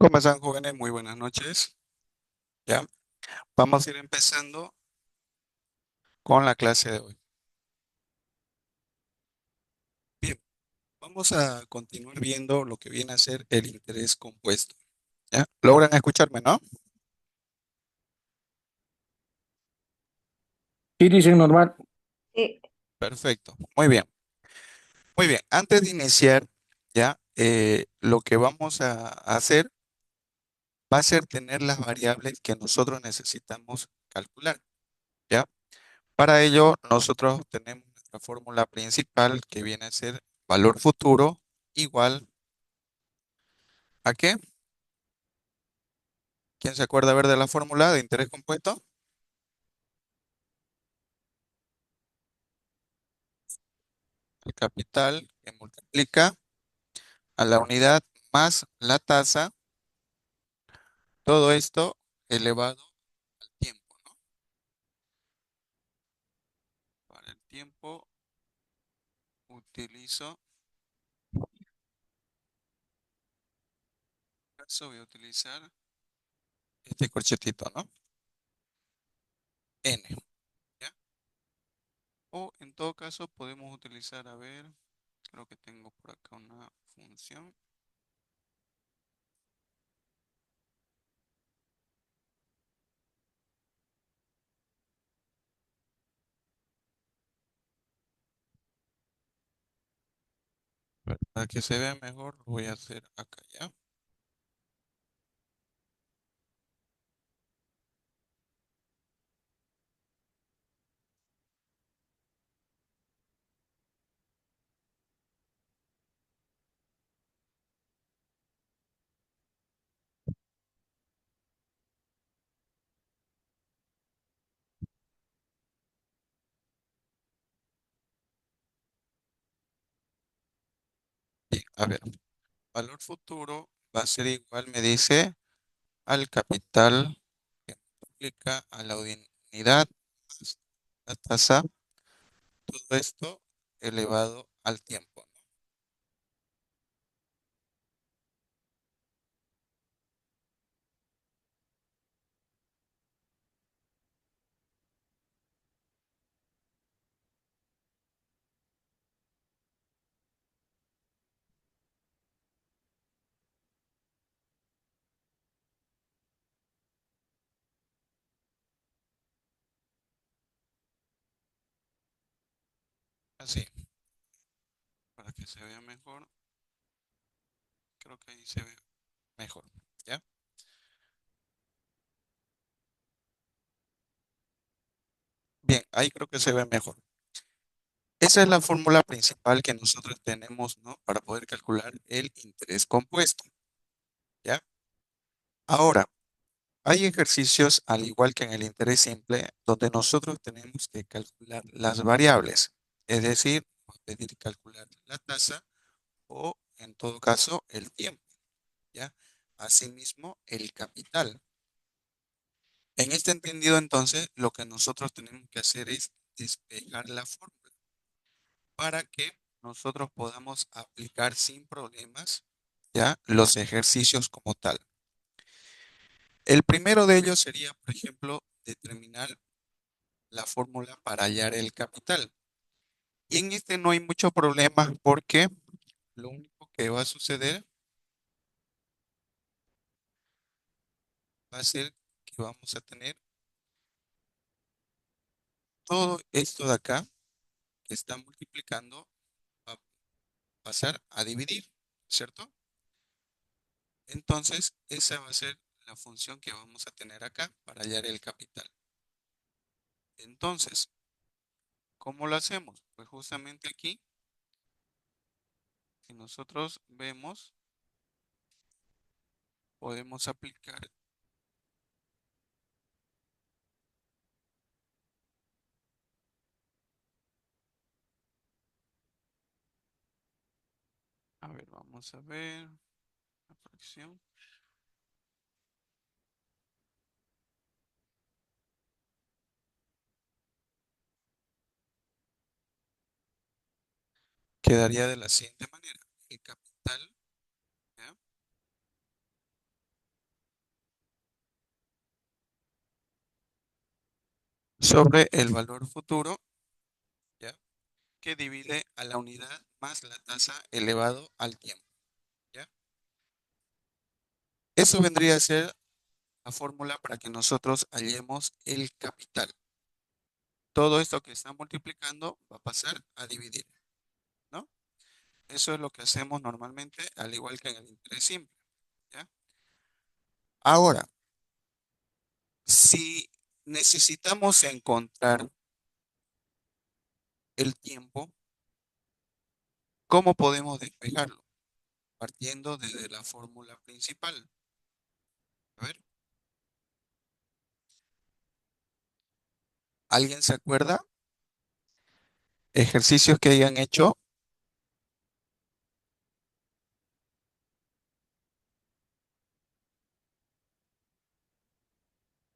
¿Cómo están, jóvenes? Muy buenas noches. Ya, vamos a ir empezando con la clase de hoy. Bien, vamos a continuar viendo lo que viene a ser el interés compuesto. ¿Ya? ¿Logran escucharme, no? Sí, dicen normal. Sí, Perfecto. Muy bien. Muy bien. Antes de iniciar, ya, lo que vamos a hacer va a ser tener las variables que nosotros necesitamos calcular. ¿Ya? Para ello, nosotros tenemos nuestra fórmula principal que viene a ser valor futuro igual ¿a qué? ¿Quién se acuerda ver de la fórmula de interés compuesto? El capital que multiplica a la unidad más la tasa, todo esto elevado al tiempo, ¿no? Para el tiempo utilizo, en caso voy a utilizar este corchetito, ¿no? N, ¿ya? O en todo caso podemos utilizar, a ver, creo que tengo por acá una función. Para que se vea mejor, lo voy a hacer acá, ¿ya? Bien, a ver, valor futuro va a ser igual, me dice, al capital que multiplica a la unidad más la tasa, todo esto elevado al tiempo, ¿no? Así, para que se vea mejor, creo que ahí se ve mejor, ¿ya? Bien, ahí creo que se ve mejor. Esa es la fórmula principal que nosotros tenemos, ¿no? Para poder calcular el interés compuesto, ¿ya? Ahora, hay ejercicios, al igual que en el interés simple, donde nosotros tenemos que calcular las variables. Es decir, vamos a pedir calcular la tasa o, en todo caso, el tiempo, ¿ya? Asimismo, el capital. En este entendido, entonces, lo que nosotros tenemos que hacer es despejar la fórmula para que nosotros podamos aplicar sin problemas, ¿ya? Los ejercicios como tal. El primero de ellos sería, por ejemplo, determinar la fórmula para hallar el capital. Y en este no hay mucho problema porque lo único que va a suceder va a ser que vamos a tener todo esto de acá que está multiplicando, va a pasar a dividir, ¿cierto? Entonces, esa va a ser la función que vamos a tener acá para hallar el capital. Entonces, ¿cómo lo hacemos? Pues justamente aquí, si nosotros vemos, podemos aplicar, a ver, vamos a ver la fracción. Quedaría de la siguiente manera. El capital, ¿ya? sobre el valor futuro, ¿ya? Que divide a la unidad más la tasa elevado al tiempo, ¿ya? Eso vendría a ser la fórmula para que nosotros hallemos el capital. Todo esto que está multiplicando va a pasar a dividir, ¿no? Eso es lo que hacemos normalmente, al igual que en el interés simple, ¿ya? Ahora, si necesitamos encontrar el tiempo, ¿cómo podemos despejarlo? Partiendo desde la fórmula principal. A ver, ¿alguien se acuerda? Ejercicios que hayan hecho.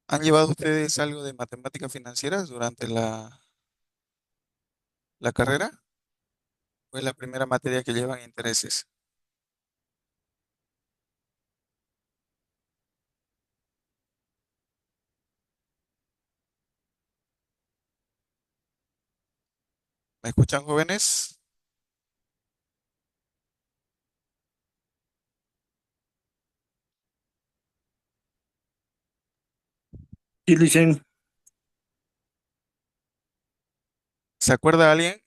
¿Han llevado ustedes algo de matemáticas financieras durante la carrera? ¿O es la primera materia que llevan intereses? ¿Me escuchan, jóvenes? Sí, dicen, ¿Se acuerda alguien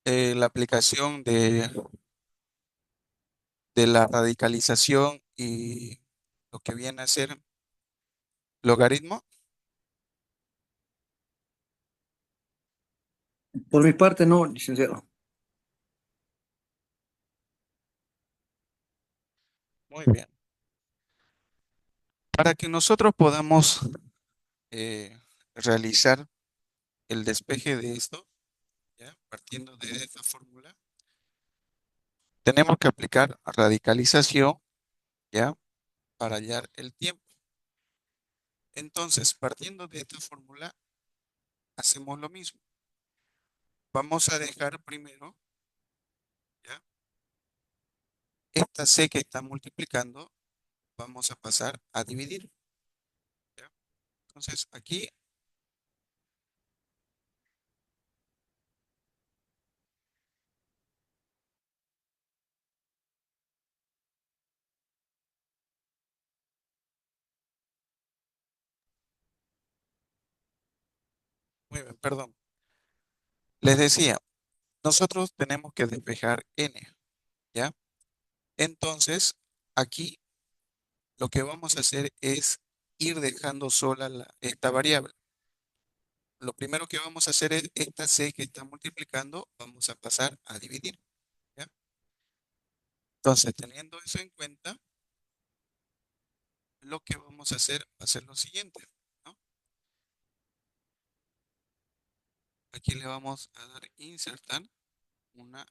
la aplicación de la radicalización y lo que viene a ser logaritmo? por mi parte no, licenciado. Muy bien. Para que nosotros podamos realizar el despeje de esto, ¿ya? Partiendo de esta fórmula, tenemos que aplicar radicalización, ¿ya? Para hallar el tiempo. Entonces, partiendo de esta fórmula, hacemos lo mismo. Vamos a dejar primero, ¿ya? Esta c que está multiplicando, vamos a pasar a dividir, ¿ya? Entonces, aquí, muy bien, perdón. Les decía, nosotros tenemos que despejar n, ¿ya? Entonces, aquí lo que vamos a hacer es ir dejando sola esta variable. Lo primero que vamos a hacer es esta c que está multiplicando, vamos a pasar a dividir, ¿ya? Entonces, teniendo eso en cuenta, lo que vamos a hacer va a ser lo siguiente, ¿no? Aquí le vamos a dar insertar una,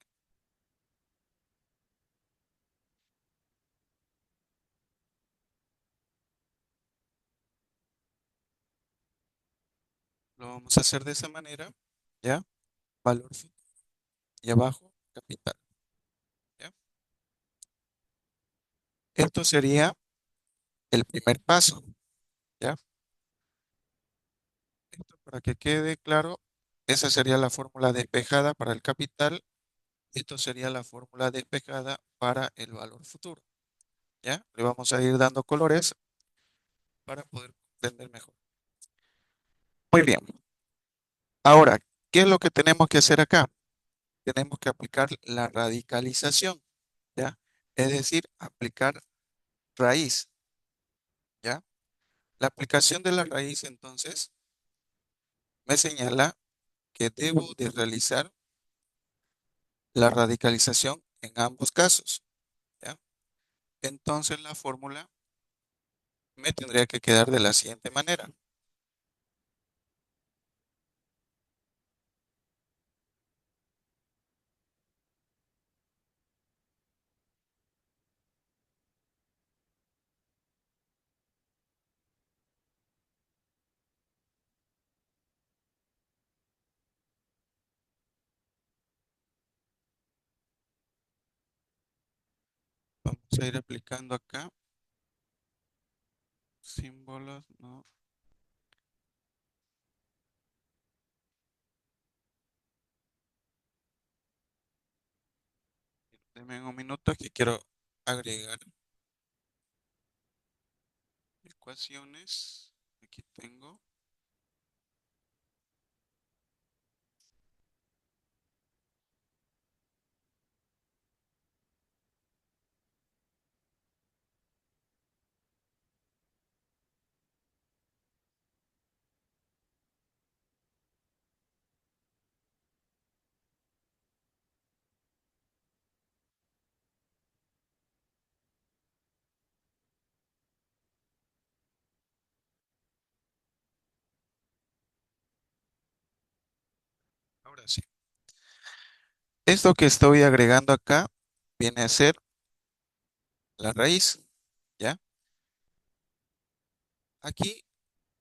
lo vamos a hacer de esa manera, ¿ya? Valor y abajo capital, ¿ya? Esto sería el primer paso, ¿ya? Esto para que quede claro, esa sería la fórmula despejada para el capital, esto sería la fórmula despejada para el valor futuro, ¿ya? Le vamos a ir dando colores para poder comprender mejor. Muy bien. Ahora, ¿qué es lo que tenemos que hacer acá? Tenemos que aplicar la radicalización, ¿ya? Es decir, aplicar raíz, ¿ya? La aplicación de la raíz, entonces, me señala que debo de realizar la radicalización en ambos casos, ¿ya? Entonces, la fórmula me tendría que quedar de la siguiente manera. Vamos a ir aplicando acá símbolos, ¿no? Deme un minuto que quiero agregar ecuaciones. Aquí tengo. Ahora sí. Esto que estoy agregando acá viene a ser la raíz, ¿ya? Aquí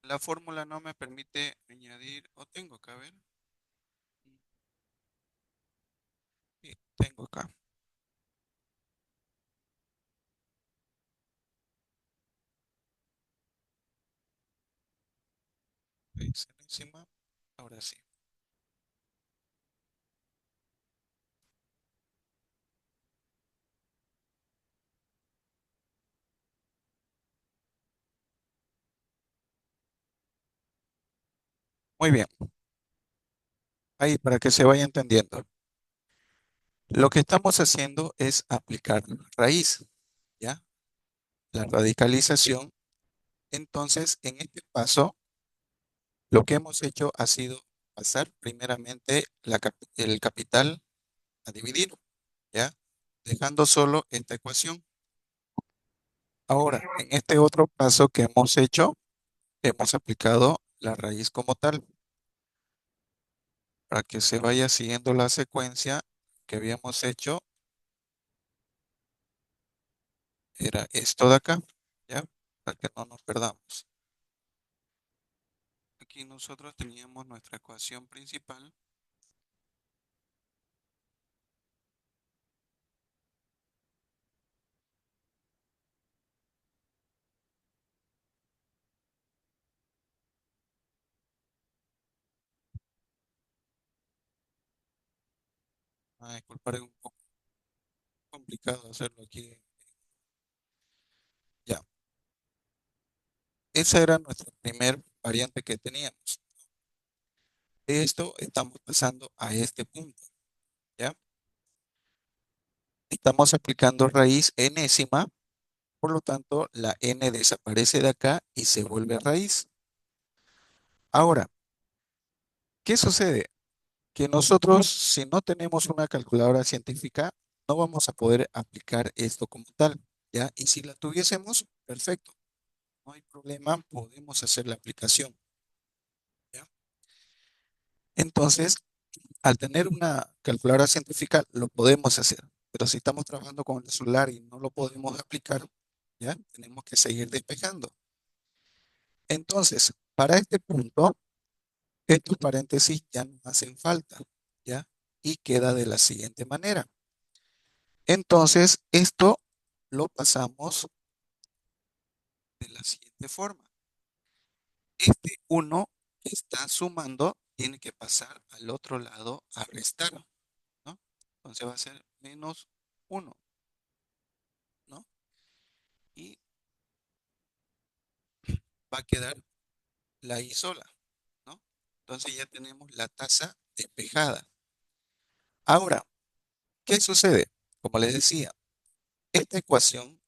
la fórmula no me permite añadir, o tengo acá, a ver. Sí, tengo acá. Raíz enésima. Ahora sí. Muy bien. Ahí para que se vaya entendiendo. Lo que estamos haciendo es aplicar raíz, ¿ya? La radicalización. Entonces, en este paso, lo que hemos hecho ha sido pasar primeramente el capital a dividir, ¿ya? Dejando solo esta ecuación. Ahora, en este otro paso que hemos hecho, hemos aplicado la raíz como tal, para que se vaya siguiendo la secuencia que habíamos hecho, era esto de acá, ¿ya? Para que no nos perdamos. Aquí nosotros teníamos nuestra ecuación principal. Disculpar, es un poco complicado hacerlo aquí. Ya, esa era nuestra primer variante que teníamos. De esto estamos pasando a este punto, ¿ya? Estamos aplicando raíz enésima, por lo tanto, la n desaparece de acá y se vuelve raíz. Ahora, ¿qué sucede? Que nosotros, si no tenemos una calculadora científica, no vamos a poder aplicar esto como tal, ¿ya? Y si la tuviésemos, perfecto, no hay problema, podemos hacer la aplicación, ¿ya? Entonces, al tener una calculadora científica, lo podemos hacer, pero si estamos trabajando con el celular y no lo podemos aplicar, ¿ya? Tenemos que seguir despejando. Entonces, para este punto, estos paréntesis ya no hacen falta, ¿ya? Y queda de la siguiente manera. Entonces, esto lo pasamos de la siguiente forma. Este uno que está sumando tiene que pasar al otro lado a restar, ¿no? Entonces va a ser menos uno, ¿no? Y va a quedar la i sola, ¿no? Entonces ya tenemos la tasa despejada. Ahora, ¿qué sucede? Como les decía, esta ecuación,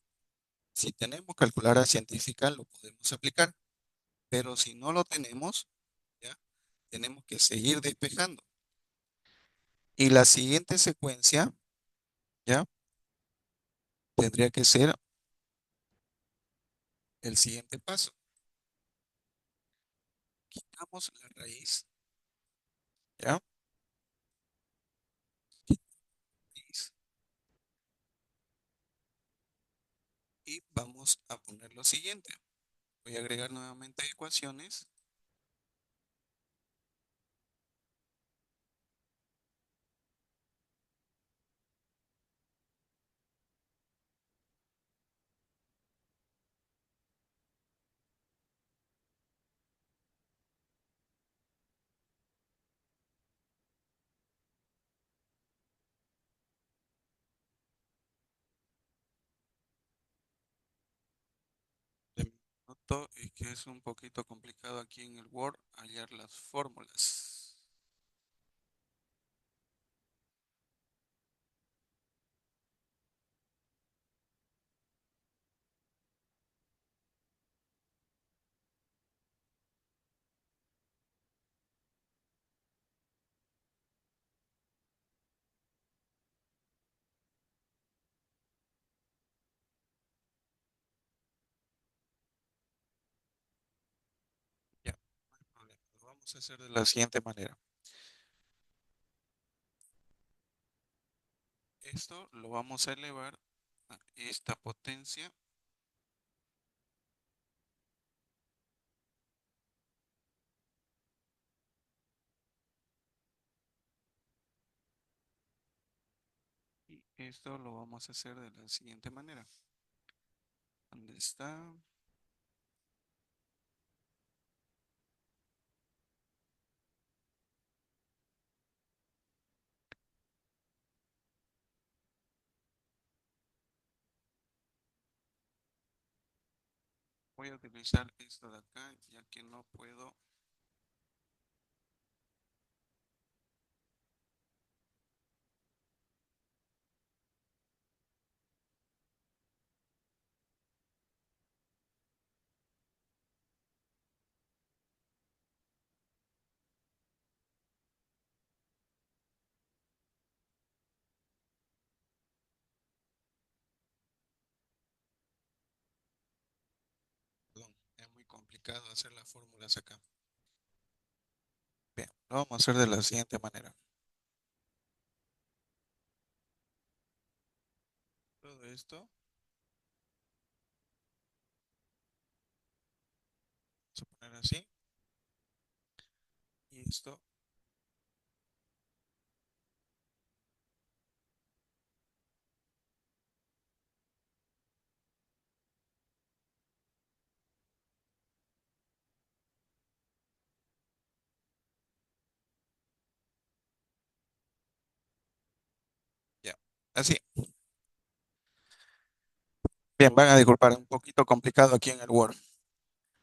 si tenemos calculadora científica, lo podemos aplicar, pero si no lo tenemos, ¿ya? Tenemos que seguir despejando. Y la siguiente secuencia, ¿ya? Tendría que ser el siguiente paso. Quitamos la raíz, ¿ya? Raíz, y vamos a poner lo siguiente. Voy a agregar nuevamente ecuaciones. Es que es un poquito complicado aquí en el Word hallar las fórmulas. Ya, no hay problema. Lo vamos a hacer de la siguiente manera. Esto lo vamos a elevar a esta potencia. Y esto lo vamos a hacer de la siguiente manera. ¿Dónde está? Voy a utilizar esto de acá, ya que no puedo. Perdón, es muy complicado hacer las fórmulas acá. Bien, lo vamos a hacer de la siguiente manera. Todo esto, vamos a poner así. Y esto, ya. Así. Bien, van a disculpar, un poquito complicado aquí en el Word.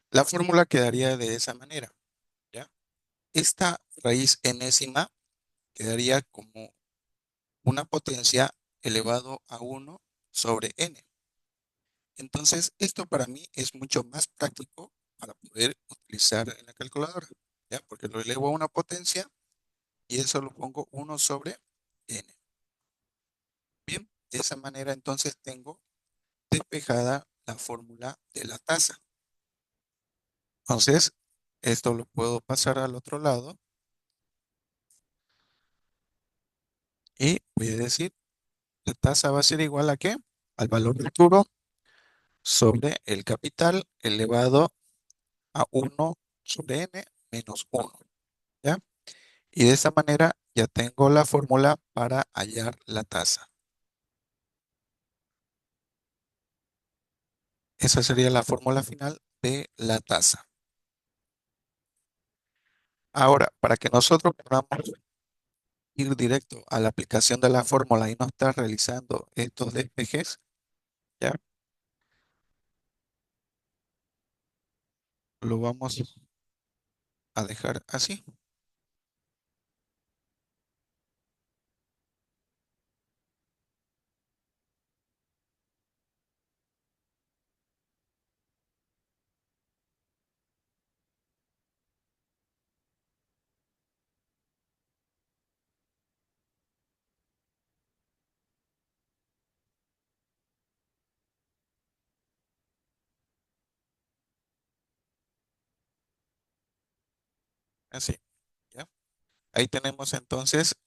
La fórmula quedaría de esa manera, ¿ya? Esta raíz enésima quedaría como una potencia elevado a 1/n. Entonces, esto para mí es mucho más práctico para poder utilizar en la calculadora, ¿ya? Porque lo elevo a una potencia y eso lo pongo 1/n. Bien, de esa manera entonces tengo despejada la fórmula de la tasa. Entonces, esto lo puedo pasar al otro lado y voy a decir, la tasa va a ser igual a ¿qué? Al valor futuro sobre el capital elevado a 1/n menos 1, ¿ya? Y de esa manera ya tengo la fórmula para hallar la tasa. Esa sería la fórmula final de la tasa. Ahora, para que nosotros podamos ir directo a la aplicación de la fórmula y no estar realizando estos despejes, ¿ya? Lo vamos a dejar así. Así, ¿ya? Ahí tenemos entonces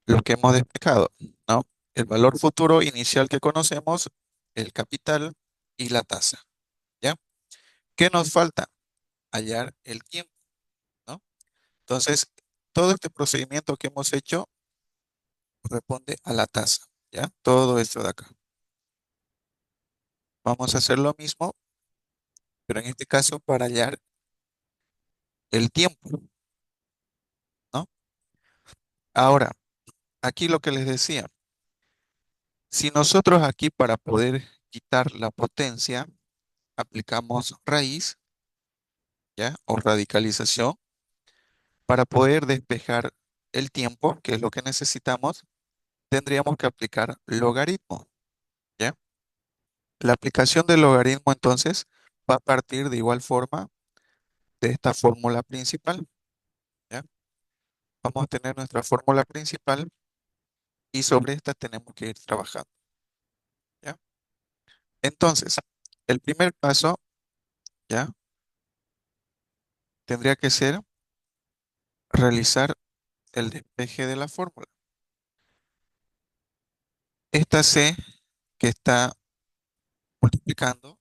lo que hemos despejado, ¿no? El valor futuro inicial que conocemos, el capital y la tasa, ¿ya? ¿Qué nos falta? Hallar el tiempo, ¿no? Entonces, todo este procedimiento que hemos hecho responde a la tasa, ¿ya? Todo esto de acá. Vamos a hacer lo mismo, pero en este caso para hallar el tiempo, ¿no? Ahora, aquí lo que les decía, si nosotros aquí para poder quitar la potencia, aplicamos raíz, ¿ya? O radicalización para poder despejar el tiempo, que es lo que necesitamos, tendríamos que aplicar logaritmo, ¿ya? La aplicación del logaritmo entonces va a partir de igual forma de esta fórmula principal, ¿ya? Vamos a tener nuestra fórmula principal y sobre esta tenemos que ir trabajando, ¿ya? Entonces, el primer paso, ¿ya? Tendría que ser realizar el despeje de la fórmula. Esta C que está multiplicando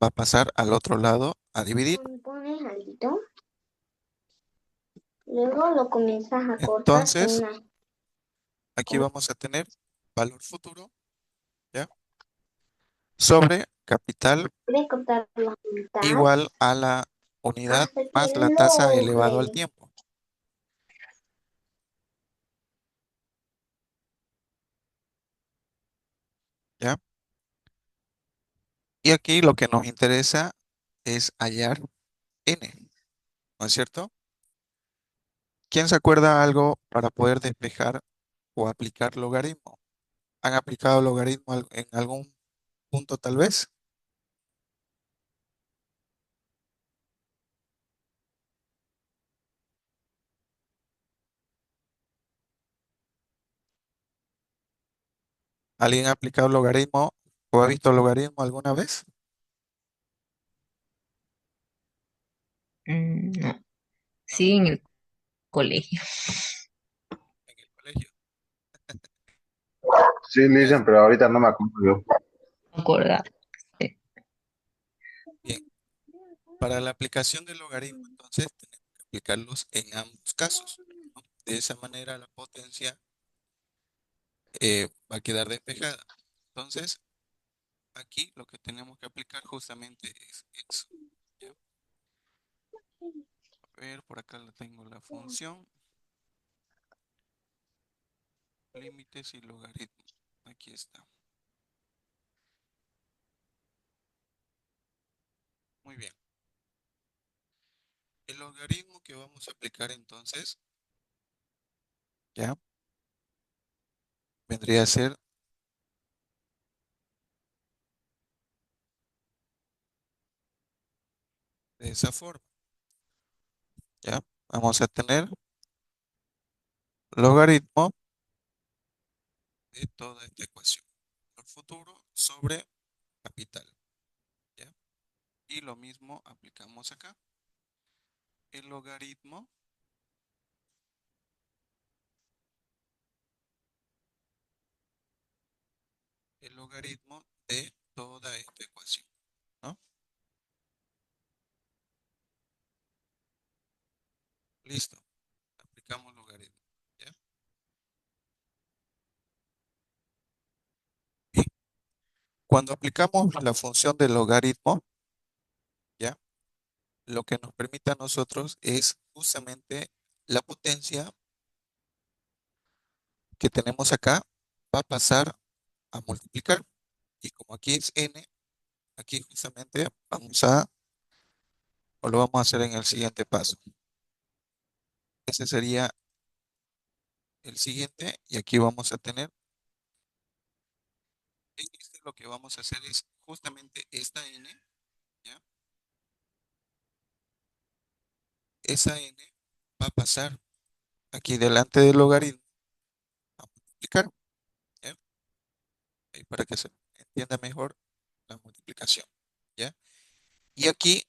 va a pasar al otro lado a dividir. Pones algo, luego lo comienzas a cortar con Entonces, una. aquí vamos a tener valor futuro, ¿ya? Sobre capital Puedes cortar la mitad igual a la unidad hasta que más la tasa elevado al logre. tiempo, ¿ya? Y aquí lo que nos interesa es hallar n, ¿no es cierto? ¿Quién se acuerda algo para poder despejar o aplicar logaritmo? ¿Han aplicado logaritmo en algún punto tal vez? ¿Alguien ha aplicado logaritmo o ha visto logaritmo alguna vez? No, ¿No? sí, en el colegio, En el colegio. Sí, Ya, dicen, pero ahorita no me acuerdo yo. me acordaba. Sí. bien. Para la aplicación del logaritmo, entonces, tenemos que aplicarlos en ambos casos, ¿no? De esa manera la potencia va a quedar despejada. Entonces, aquí lo que tenemos que aplicar justamente es eso. ¿Ya? A ver, por acá la tengo la función, límites y logaritmo. Aquí está. Muy bien. El logaritmo que vamos a aplicar entonces, ya, vendría a ser de esa forma, ¿ya? Vamos a tener logaritmo de toda esta ecuación. El futuro sobre capital, ¿ya? Y lo mismo aplicamos acá. El logaritmo, el logaritmo de toda esta ecuación, ¿no? Listo. Aplicamos logaritmo, ¿ya? Bien. Cuando aplicamos la función del logaritmo, ¿ya? Lo que nos permite a nosotros es justamente la potencia que tenemos acá va a pasar a multiplicar. Y como aquí es n, aquí justamente vamos a, o lo vamos a hacer en el siguiente paso. Ese sería el siguiente y aquí vamos a tener, en este lo que vamos a hacer es justamente esta n, ¿ya? Esa n va a pasar aquí delante del logaritmo a multiplicar, ¿ya? Ahí para que se entienda mejor la multiplicación, ¿ya? Y aquí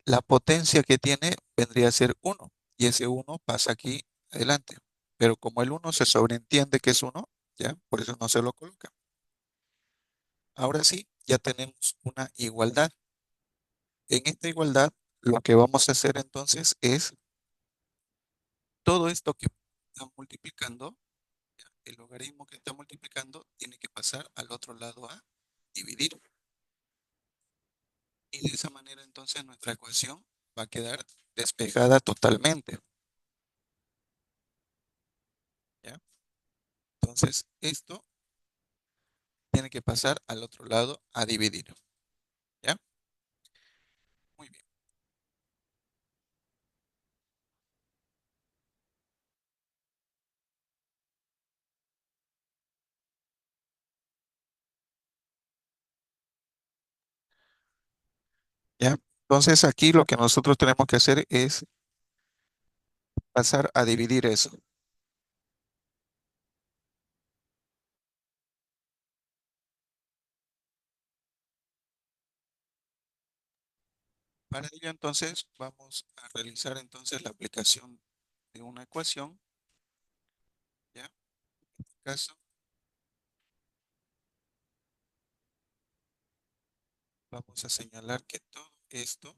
la potencia que tiene vendría a ser uno y ese uno pasa aquí adelante. Pero como el uno se sobreentiende que es uno, ¿ya? Por eso no se lo coloca. Ahora sí, ya tenemos una igualdad. En esta igualdad, lo que vamos a hacer entonces es todo esto que está multiplicando, ¿ya? El logaritmo que está multiplicando tiene que pasar al otro lado a dividir. Y de esa manera entonces nuestra ecuación va a quedar despejada totalmente, ¿ya? Entonces, esto tiene que pasar al otro lado a dividir, ¿ya? Entonces aquí lo que nosotros tenemos que hacer es pasar a dividir eso. Para ello entonces vamos a realizar entonces la aplicación de una ecuación, ¿ya? En este caso vamos a señalar que todo esto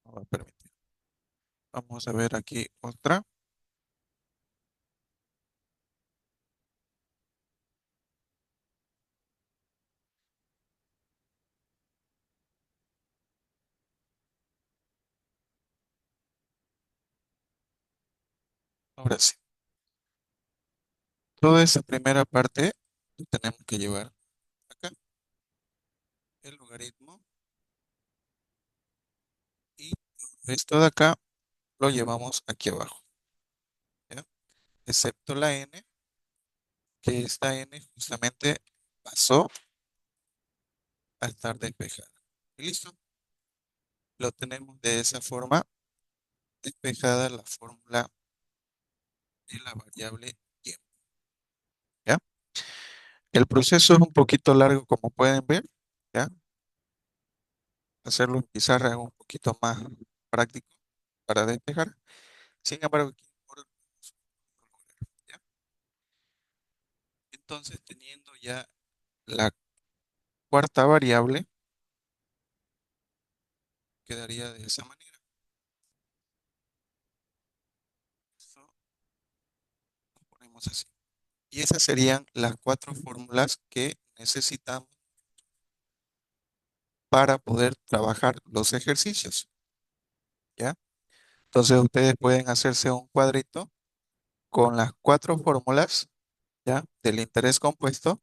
no va a permitir. Vamos a ver aquí otra. Ahora sí. Toda esa primera parte lo tenemos que llevar acá. El logaritmo y esto de acá lo llevamos aquí abajo, ¿ya? Excepto la n, que esta n justamente pasó a estar despejada. Y listo. Lo tenemos de esa forma, despejada la fórmula de la variable tiempo, ¿ya? El proceso es un poquito largo, como pueden ver, ¿ya? Hacerlo en pizarra es un poquito más práctico para despejar. Sin embargo, aquí por el- ¿ya? Entonces, teniendo ya la cuarta variable, quedaría de esa manera. Esto lo ponemos así. Y esas serían las cuatro fórmulas que necesitamos para poder trabajar los ejercicios, ¿ya? Entonces, ustedes pueden hacerse un cuadrito con las cuatro fórmulas, ¿ya? Del interés compuesto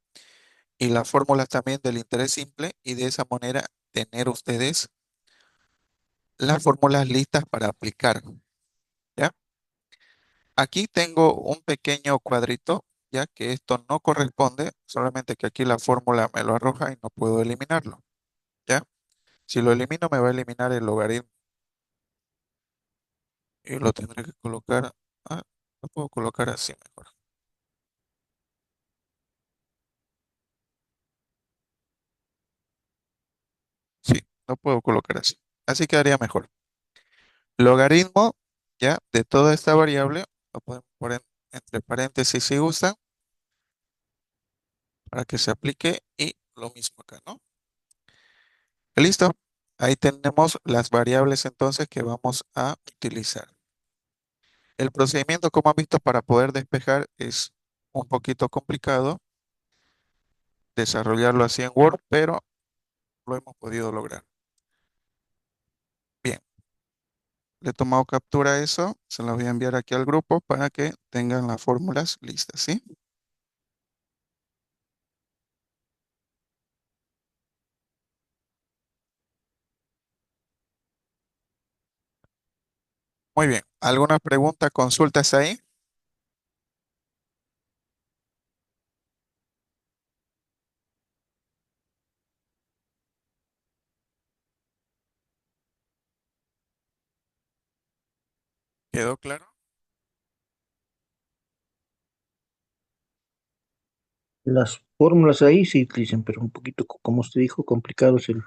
y las fórmulas también del interés simple, y de esa manera tener ustedes las fórmulas listas para aplicar, ¿ya? Aquí tengo un pequeño cuadrito, ya que esto no corresponde, solamente que aquí la fórmula me lo arroja y no puedo eliminarlo, ¿ya? Si lo elimino me va a eliminar el logaritmo y lo tendré que colocar, lo puedo colocar así mejor. Sí, lo puedo colocar así. Así quedaría mejor. Logaritmo, ya, de toda esta variable, lo podemos poner entre paréntesis si gustan, para que se aplique, y lo mismo acá, ¿no? Listo. Ahí tenemos las variables entonces que vamos a utilizar. El procedimiento, como han visto, para poder despejar es un poquito complicado desarrollarlo así en Word, pero lo hemos podido lograr. Bien, le he tomado captura a eso, se las voy a enviar aquí al grupo para que tengan las fórmulas listas, ¿sí? Muy bien. ¿Alguna pregunta, consultas ahí? ¿Quedó claro? Las fórmulas ahí sí utilizan, pero un poquito, como usted dijo, complicado es el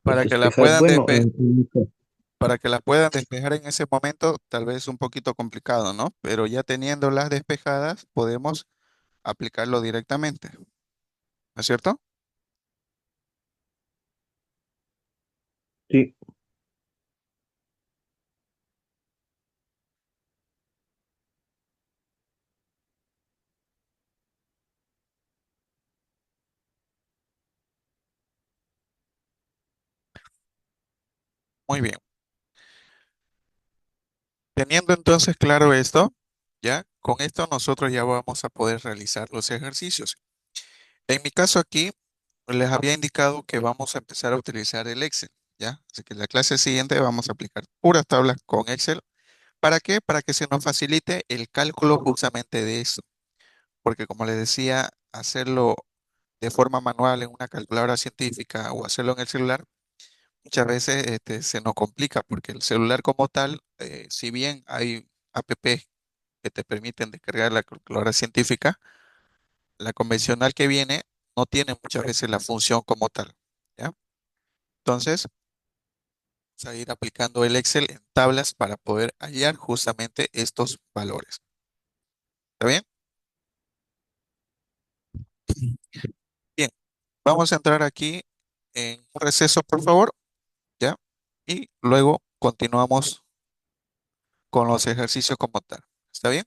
Para que la despejar. puedan Bueno, para que la puedan despejar en ese momento, tal vez un poquito complicado, ¿no? Pero ya teniéndolas despejadas, podemos aplicarlo directamente, ¿no es cierto? sí, Muy bien. Teniendo entonces claro esto, ya con esto nosotros ya vamos a poder realizar los ejercicios. En mi caso aquí, les había indicado que vamos a empezar a utilizar el Excel, ¿ya? Así que en la clase siguiente vamos a aplicar puras tablas con Excel ¿Para qué? Para que se nos facilite el cálculo justamente de eso. Porque como les decía, hacerlo de forma manual en una calculadora científica o hacerlo en el celular, muchas veces se nos complica porque el celular como tal, si bien hay apps que te permiten descargar la calculadora científica, la convencional que viene no tiene muchas veces la función como tal, ¿ya? Entonces, vamos a ir aplicando el Excel en tablas para poder hallar justamente estos valores. ¿Está bien? Bien, vamos a entrar aquí en un receso, por favor, ¿ya? Y luego continuamos con los ejercicios como tal. ¿Está bien?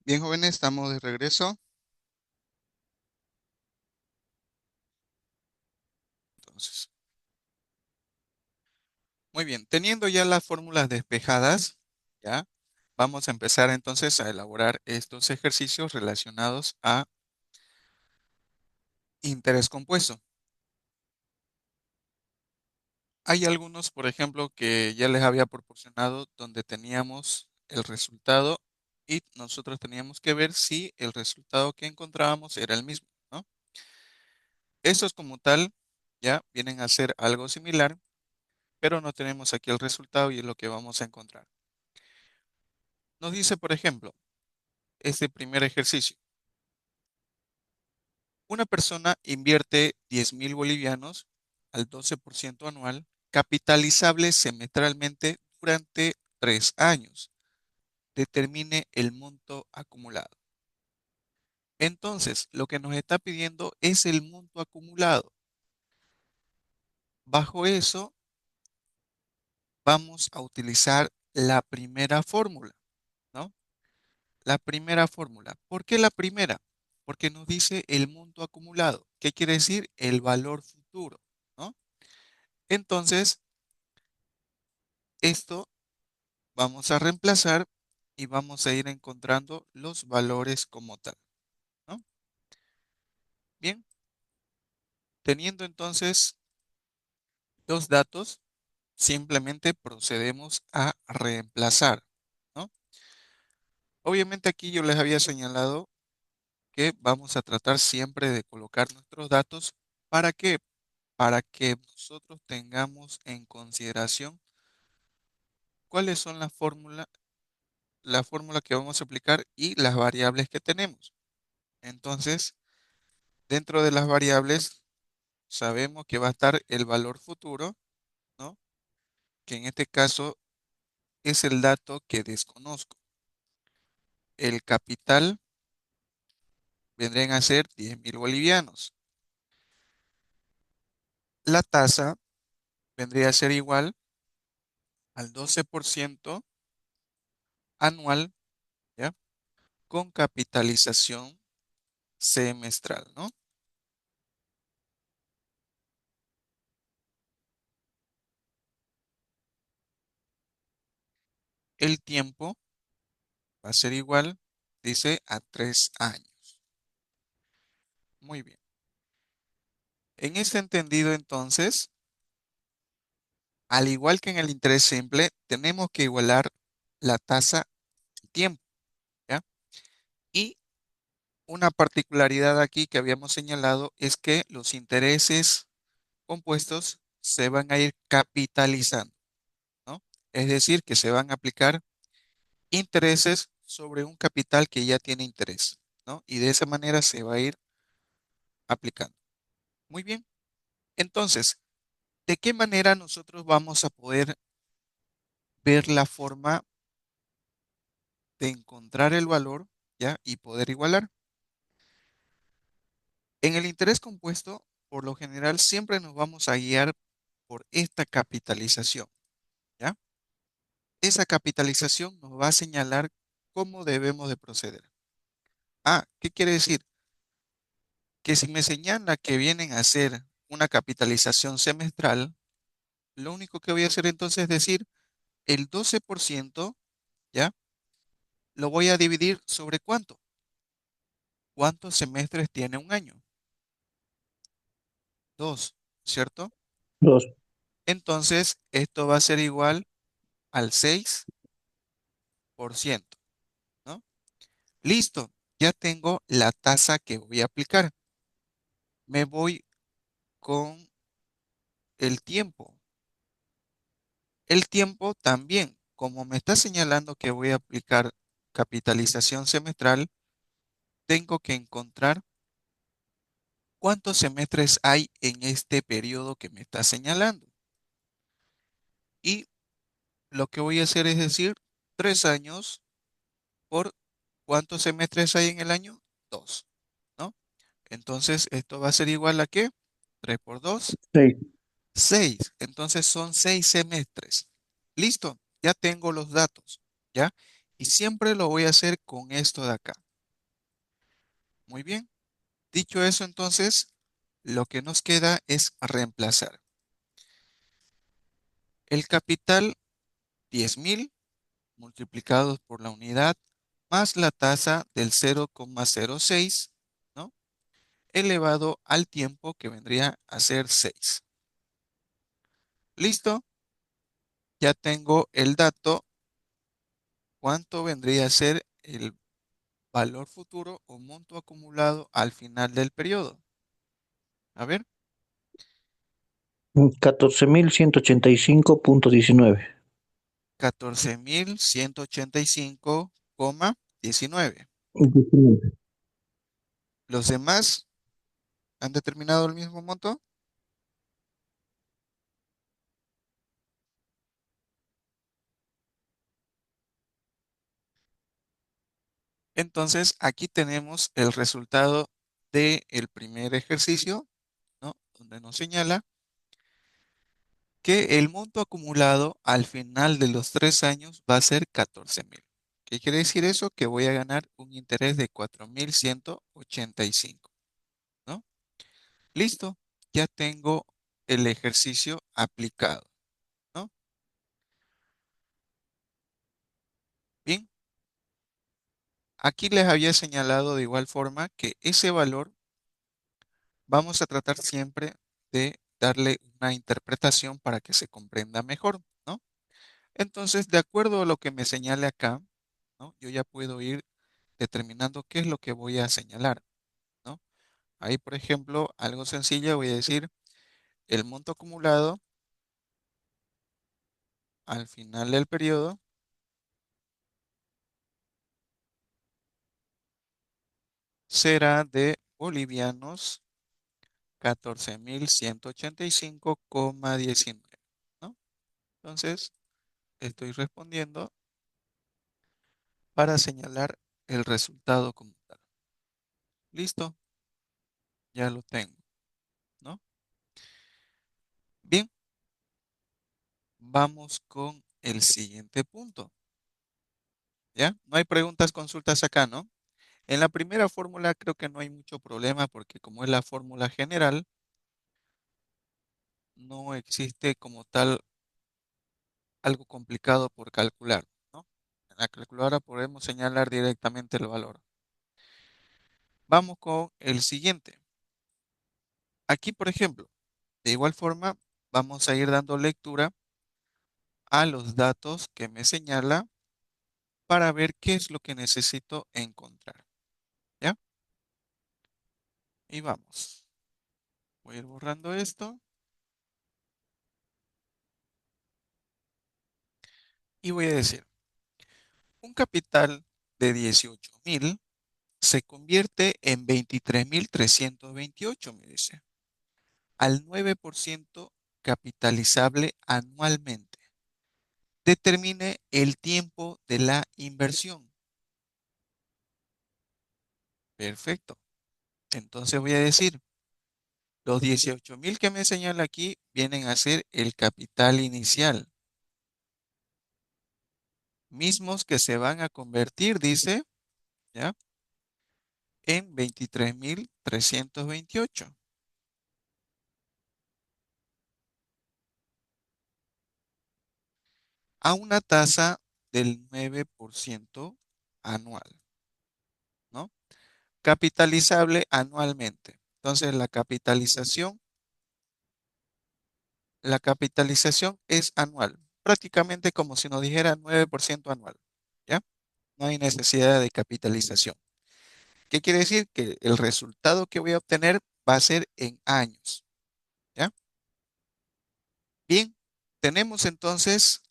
Bien, jóvenes, estamos de regreso. Entonces, muy bien, teniendo ya las fórmulas despejadas, ¿ya? Vamos a empezar entonces a elaborar estos ejercicios relacionados a interés compuesto. Hay algunos, por ejemplo, que ya les había proporcionado donde teníamos el resultado y nosotros teníamos que ver si el resultado que encontrábamos era el mismo, ¿no? Estos como tal ya vienen a ser algo similar, pero no tenemos aquí el resultado y es lo que vamos a encontrar. Nos dice, por ejemplo, este primer ejercicio. Una persona invierte 10.000 bolivianos al 12% anual, capitalizable semestralmente durante 3 años. Determine el monto acumulado. Entonces, lo que nos está pidiendo es el monto acumulado. Bajo eso, vamos a utilizar la primera fórmula, ¿no? La primera fórmula. ¿Por qué la primera? Porque nos dice el monto acumulado. ¿Qué quiere decir? El valor futuro, ¿no? Entonces, esto vamos a reemplazar y vamos a ir encontrando los valores como tal, ¿no? Bien, teniendo entonces los datos, simplemente procedemos a reemplazar, ¿no? Obviamente aquí yo les había señalado que vamos a tratar siempre de colocar nuestros datos. ¿Para qué? Para que nosotros tengamos en consideración cuáles son la fórmula que vamos a aplicar y las variables que tenemos. Entonces, dentro de las variables sabemos que va a estar el valor futuro, ¿no? Que en este caso es el dato que desconozco. El capital vendrían a ser 10.000 bolivianos. La tasa vendría a ser igual al 12% anual, ¿ya? Con capitalización semestral, ¿no? El tiempo va a ser igual, dice, a 3 años. Muy bien. En este entendido, entonces, al igual que en el interés simple, tenemos que igualar la tasa del tiempo, ¿ya? Y una particularidad aquí que habíamos señalado es que los intereses compuestos se van a ir capitalizando, ¿no? Es decir, que se van a aplicar intereses sobre un capital que ya tiene interés, ¿no? Y de esa manera se va a ir aplicando. Muy bien. Entonces, ¿de qué manera nosotros vamos a poder ver la forma de encontrar el valor, ¿ya? Y poder igualar? En el interés compuesto, por lo general, siempre nos vamos a guiar por esta capitalización, ¿ya? Esa capitalización nos va a señalar cómo debemos de proceder. Ah, ¿qué quiere decir? Que si me señala que vienen a hacer una capitalización semestral, lo único que voy a hacer entonces es decir, el 12%, ¿ya? Lo voy a dividir sobre ¿cuánto? ¿Cuántos semestres tiene un año? 2, ¿cierto? 2. Entonces, esto va a ser igual al 6%, ¿no? Listo, ya tengo la tasa que voy a aplicar. Me voy con el tiempo. El tiempo también, como me está señalando que voy a aplicar capitalización semestral, tengo que encontrar cuántos semestres hay en este periodo que me está señalando. Y lo que voy a hacer es decir 3 años por cuántos semestres hay en el año, 2, ¿no? Entonces, esto va a ser igual a ¿qué? 3 por 2, 6. 6. Entonces son 6 semestres. Listo, ya tengo los datos, ¿ya? Y siempre lo voy a hacer con esto de acá. Muy bien. Dicho eso, entonces, lo que nos queda es reemplazar el capital 10.000 multiplicados por la unidad más la tasa del 0,06, ¿no? Elevado al tiempo que vendría a ser 6. Listo, ya tengo el dato. ¿Cuánto vendría a ser el valor futuro o monto acumulado al final del periodo? A ver, 14.185.19. 14.185,19. 19. ¿Los demás han determinado el mismo monto? Entonces, aquí tenemos el resultado del primer ejercicio, ¿no? Donde nos señala que el monto acumulado al final de los 3 años va a ser 14.000. ¿Qué quiere decir eso? Que voy a ganar un interés de 4.185, ¿no? Listo, ya tengo el ejercicio aplicado, ¿no? Bien, aquí les había señalado de igual forma que ese valor vamos a tratar siempre de darle una interpretación para que se comprenda mejor, ¿no? Entonces, de acuerdo a lo que me señale acá, ¿no? Yo ya puedo ir determinando qué es lo que voy a señalar, ¿no? Ahí, por ejemplo, algo sencillo, voy a decir el monto acumulado al final del periodo será de bolivianos 14.185,19, ¿no? Entonces, estoy respondiendo para señalar el resultado como tal. Listo, ya lo tengo, ¿no? Bien, vamos con el siguiente punto, ¿ya? No hay preguntas, consultas acá, ¿no? En la primera fórmula creo que no hay mucho problema porque como es la fórmula general, no existe como tal algo complicado por calcular, ¿no? En la calculadora podemos señalar directamente el valor. Vamos con el siguiente. Aquí, por ejemplo, de igual forma, vamos a ir dando lectura a los datos que me señala para ver qué es lo que necesito encontrar, ¿ya? Y vamos. Voy a ir borrando esto y voy a decir, un capital de 18.000 se convierte en 23.328, me dice, al 9% capitalizable anualmente. Determine el tiempo de la inversión. Perfecto. Entonces voy a decir, los 18.000 que me señala aquí vienen a ser el capital inicial, mismos que se van a convertir, dice, ¿ya? En 23.328 a una tasa del 9% anual, ¿no? Capitalizable anualmente. Entonces, la capitalización la capitalización es anual, prácticamente como si nos dijera 9% anual, ¿ya? No hay necesidad de capitalización. ¿Qué quiere decir? Que el resultado que voy a obtener va a ser en años, ¿ya? Bien, tenemos entonces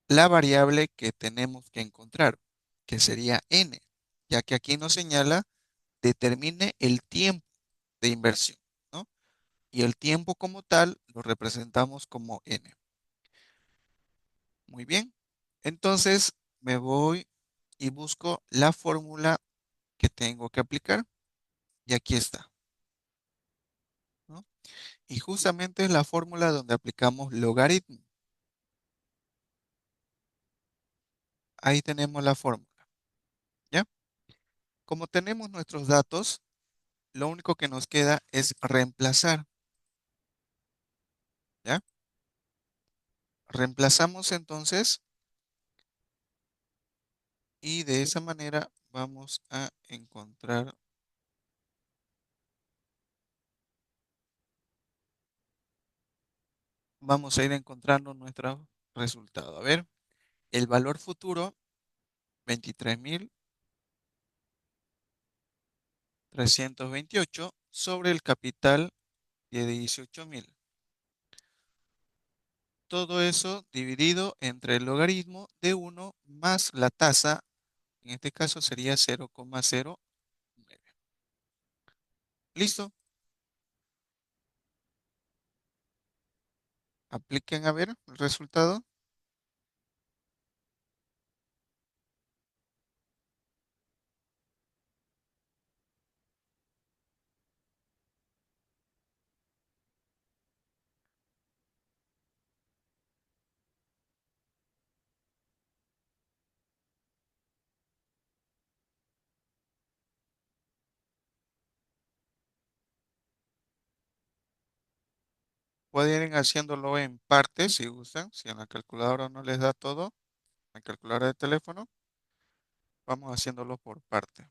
la variable que tenemos que encontrar, que sería n, ya que aquí nos señala determine el tiempo de inversión, ¿no? Y el tiempo como tal lo representamos como n. Muy bien. Entonces me voy y busco la fórmula que tengo que aplicar y aquí está, ¿no? Y justamente es la fórmula donde aplicamos logaritmo. Ahí tenemos la fórmula, ¿ya? Como tenemos nuestros datos, lo único que nos queda es reemplazar, ¿ya? Reemplazamos entonces y de esa manera vamos a encontrar, vamos a ir encontrando nuestro resultado. A ver, el valor futuro, 23.328 sobre el capital de 18.000. Todo eso dividido entre el logaritmo de 1 más la tasa, en este caso sería 0,09. ¿Listo? Apliquen a ver el resultado. Pueden ir haciéndolo en partes si gustan. Si en la calculadora no les da todo, la calculadora de teléfono, vamos haciéndolo por parte.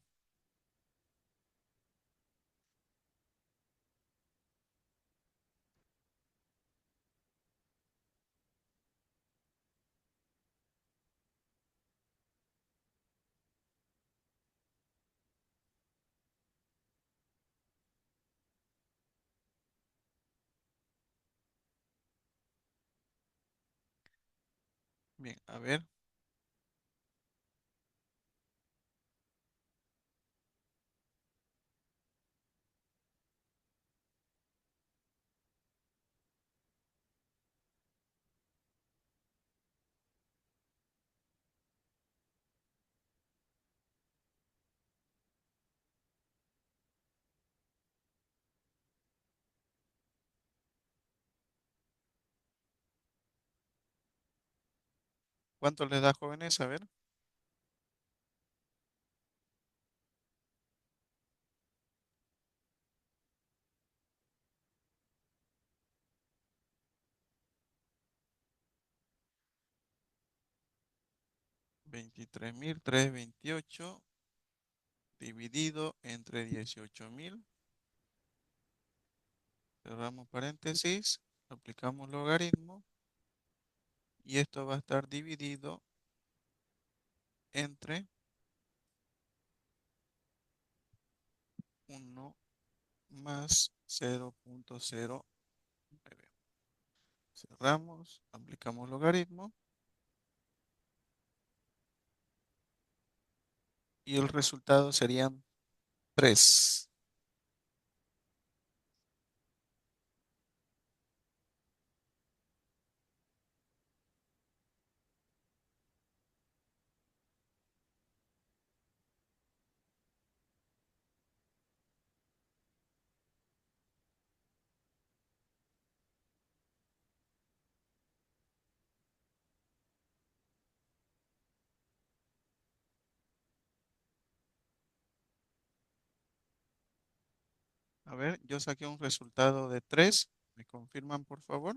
Bien, a ver, ¿cuánto les da, jóvenes? A ver, 23.328 dividido entre 18.000. Cerramos paréntesis, aplicamos logaritmo y esto va a estar dividido entre 1 más 0,09. Cerramos, aplicamos logaritmo y el resultado serían 3. A ver, yo saqué un resultado de 3. ¿Me confirman, por favor?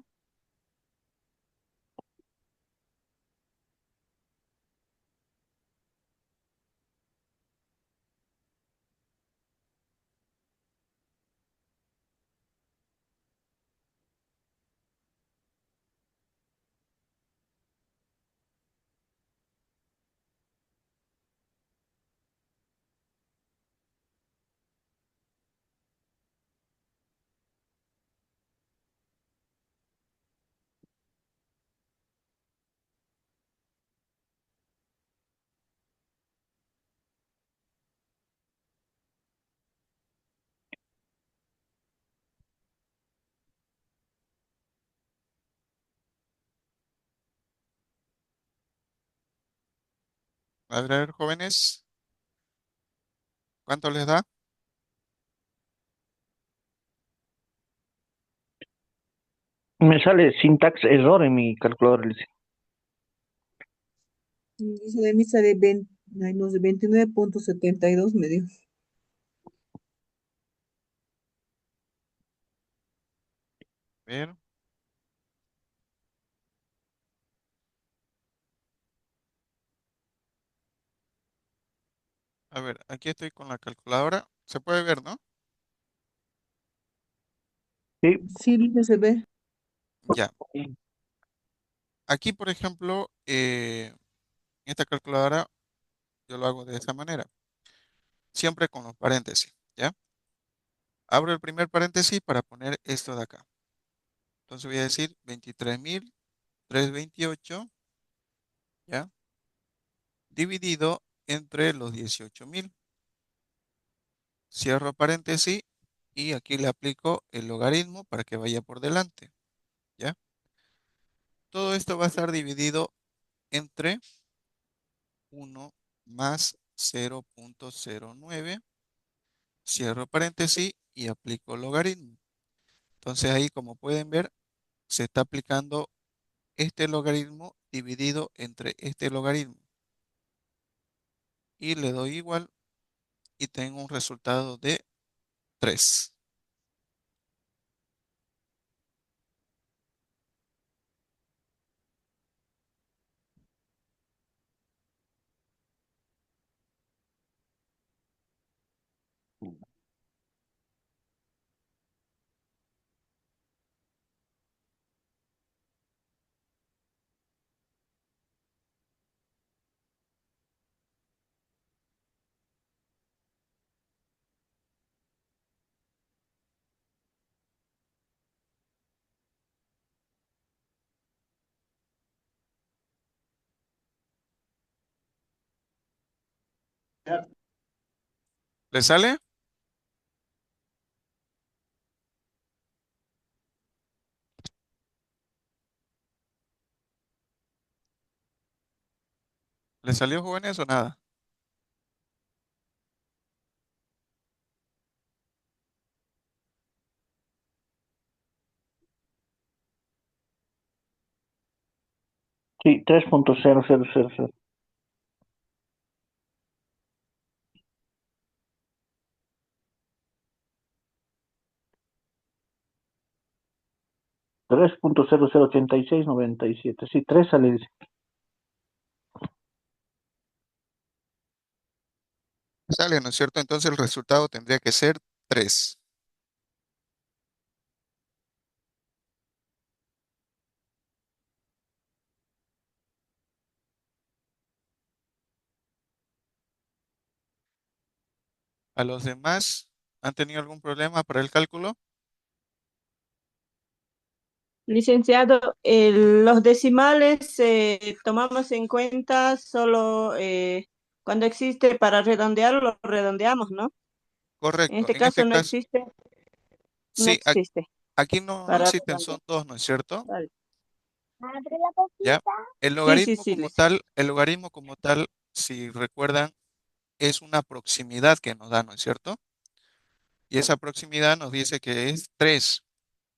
A ver, jóvenes, ¿cuánto les da? Me sale syntax error en mi calculadora, Alicia. Dice de misa de 20, ay, no sé, 29,72 me dio. A ver, a ver, aquí estoy con la calculadora. Se puede ver, ¿no? Sí, Sí, dice se ve. Ya. Aquí, por ejemplo, en esta calculadora yo lo hago de esta manera, siempre con los paréntesis, ¿ya? Abro el primer paréntesis para poner esto de acá. Entonces voy a decir 23.328, ¿ya? Dividido entre los 18.000. Cierro paréntesis y aquí le aplico el logaritmo para que vaya por delante, ¿ya? Todo esto va a estar dividido entre 1 más 0,09. Cierro paréntesis y aplico logaritmo. Entonces ahí, como pueden ver, se está aplicando este logaritmo dividido entre este logaritmo. Y le doy igual y tengo un resultado de 3. ¿Le sale? ¿Le salió, jóvenes, o nada? sí, 3.0000. 3.008697. Sí, 3 sale, dice. Sale, ¿no es cierto? Entonces el resultado tendría que ser 3. ¿A los demás han tenido algún problema para el cálculo? Licenciado, los decimales tomamos en cuenta solo cuando existe para redondear, lo redondeamos, ¿no? En Correcto. este En este caso no caso, existe, no sí, existe aquí no para existen, son redondear. dos, ¿no es cierto? Vale. Abre la ¿Ya? boquita. Sí, sí, sí, El logaritmo como tal, si recuerdan, es una proximidad que nos da, ¿no es cierto? Y esa proximidad nos dice que es 3,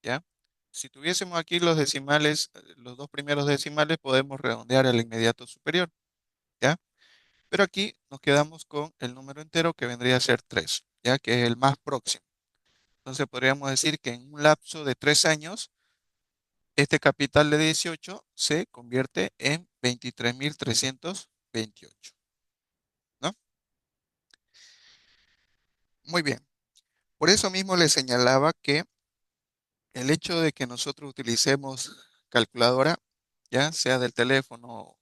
¿ya? Si tuviésemos aquí los decimales, los dos primeros decimales, podemos redondear al inmediato superior, ¿ya? Pero aquí nos quedamos con el número entero que vendría a ser 3, ¿ya? Que es el más próximo. Entonces podríamos decir que en un lapso de 3 años, este capital de 18 se convierte en 23.328, ¿no? Muy bien. Por eso mismo le señalaba que el hecho de que nosotros utilicemos calculadora, ya sea del teléfono o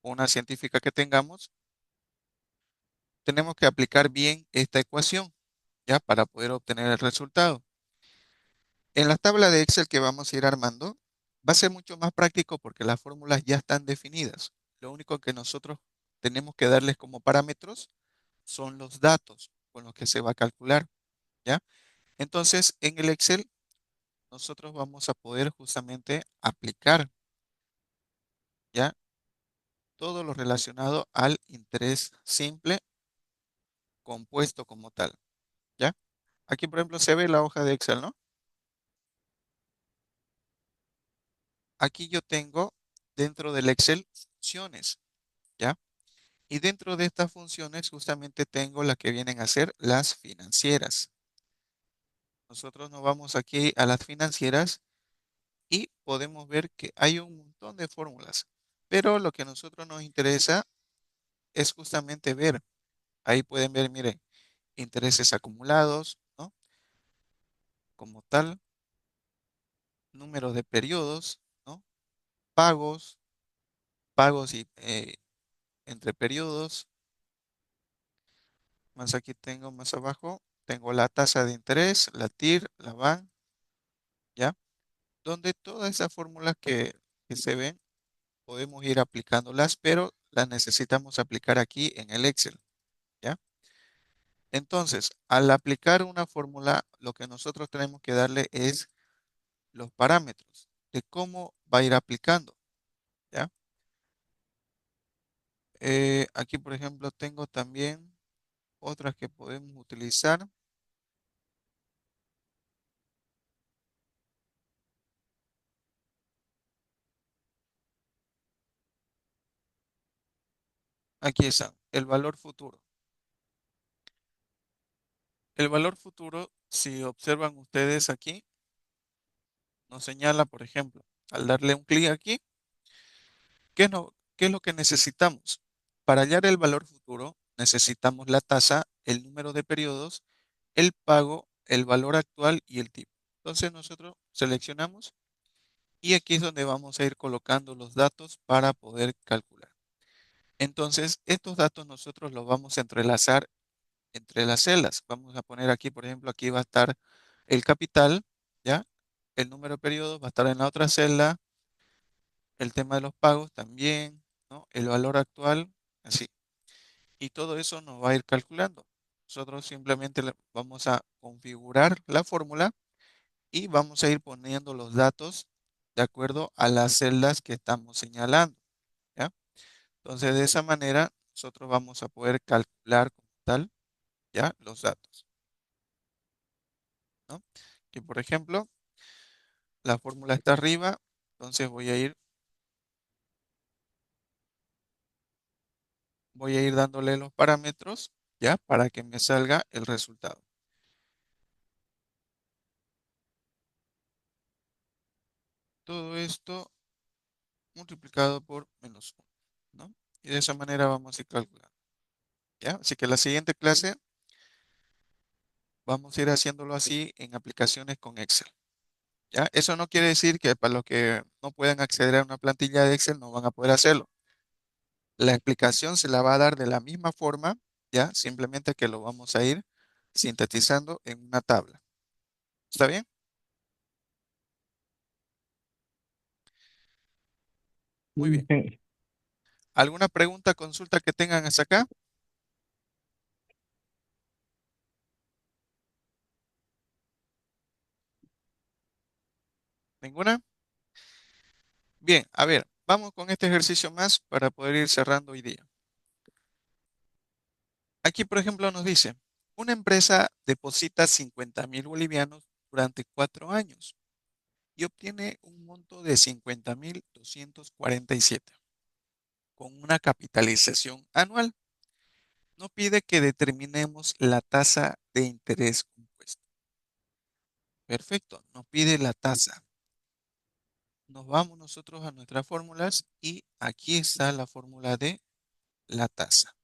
una científica que tengamos, tenemos que aplicar bien esta ecuación, ya para poder obtener el resultado. En la tabla de Excel que vamos a ir armando, va a ser mucho más práctico porque las fórmulas ya están definidas. Lo único que nosotros tenemos que darles como parámetros son los datos con los que se va a calcular, ¿ya? Entonces, en el Excel, nosotros vamos a poder justamente aplicar, ¿ya? todo lo relacionado al interés simple compuesto como tal, ¿ya? Aquí, por ejemplo, se ve la hoja de Excel, ¿no? Aquí yo tengo dentro del Excel funciones, ¿ya? Y dentro de estas funciones justamente tengo las que vienen a ser las financieras. Nosotros nos vamos aquí a las financieras y podemos ver que hay un montón de fórmulas. Pero lo que a nosotros nos interesa es justamente ver. Ahí pueden ver, miren, intereses acumulados, ¿no? Como tal, número de periodos, ¿no? Pagos, pagos y entre periodos. Más aquí tengo más abajo, tengo la tasa de interés, la TIR, la BAN, ¿ya? Donde todas esas fórmulas que se ven, podemos ir aplicándolas, pero las necesitamos aplicar aquí en el Excel, ¿ya? Entonces, al aplicar una fórmula, lo que nosotros tenemos que darle es los parámetros de cómo va a ir aplicando, ¿ya? Aquí, por ejemplo, tengo también otras que podemos utilizar. Aquí está, el valor futuro. El valor futuro, si observan ustedes aquí, nos señala, por ejemplo, al darle un clic aquí, ¿qué, no, qué es lo que necesitamos? Para hallar el valor futuro, necesitamos la tasa, el número de periodos, el pago, el valor actual y el tipo. Entonces nosotros seleccionamos y aquí es donde vamos a ir colocando los datos para poder calcular. Entonces, estos datos nosotros los vamos a entrelazar entre las celdas. Vamos a poner aquí, por ejemplo, aquí va a estar el capital, ¿ya? El número de periodos va a estar en la otra celda, el tema de los pagos también, ¿no? El valor actual, así. Y todo eso nos va a ir calculando. Nosotros simplemente vamos a configurar la fórmula y vamos a ir poniendo los datos de acuerdo a las celdas que estamos señalando, ¿ya? Entonces, de esa manera, nosotros vamos a poder calcular como tal, ¿ya? Los datos, ¿no? Que, por ejemplo, la fórmula está arriba, entonces voy a ir dándole los parámetros, ¿ya? Para que me salga el resultado. Todo esto multiplicado por -1, ¿no? Y de esa manera vamos a ir calculando, ¿ya? Así que la siguiente clase vamos a ir haciéndolo así en aplicaciones con Excel, ¿ya? Eso no quiere decir que para los que no puedan acceder a una plantilla de Excel no van a poder hacerlo. La explicación se la va a dar de la misma forma, ¿ya? Simplemente que lo vamos a ir sintetizando en una tabla. ¿Está bien? Muy bien. Sí. ¿Alguna pregunta, consulta que tengan hasta acá? ¿Ninguna? Bien, a ver, vamos con este ejercicio más para poder ir cerrando hoy día. Aquí, por ejemplo, nos dice, una empresa deposita 50.000 bolivianos durante 4 años y obtiene un monto de 50.247 con una capitalización anual. Nos pide que determinemos la tasa de interés compuesto. Perfecto, nos pide la tasa. Nos vamos nosotros a nuestras fórmulas y aquí está la fórmula de la tasa.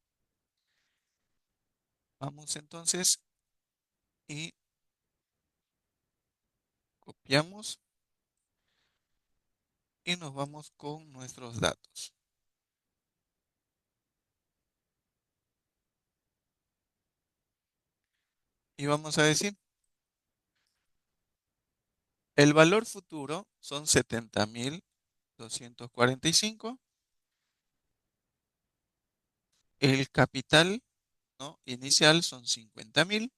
Vamos entonces y copiamos y nos vamos con nuestros datos. Y vamos a decir, el valor futuro son 70.245. El capital, ¿no? Inicial son 50.000.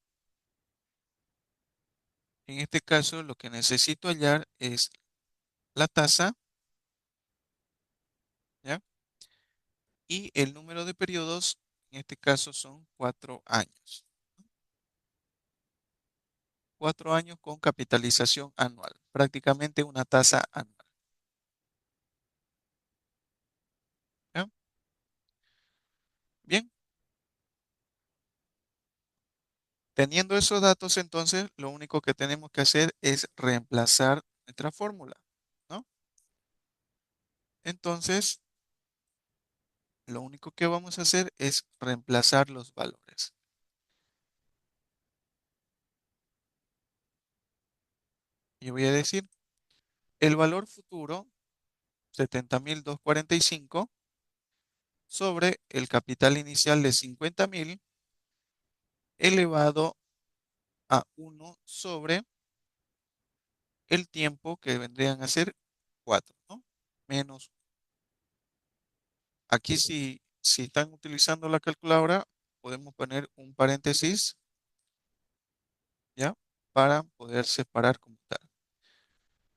En este caso, lo que necesito hallar es la tasa, ¿ya? Y el número de periodos, en este caso, son 4 años. 4 años con capitalización anual, prácticamente una tasa anual. ¿Ya? Bien, teniendo esos datos, entonces, lo único que tenemos que hacer es reemplazar nuestra fórmula, ¿no? Entonces, lo único que vamos a hacer es reemplazar los valores. Y voy a decir, el valor futuro, 70.245, sobre el capital inicial de 50.000 elevado a 1 sobre el tiempo, que vendrían a ser 4, ¿no? Menos. Aquí si están utilizando la calculadora, podemos poner un paréntesis, ¿ya? Para poder separar como tal.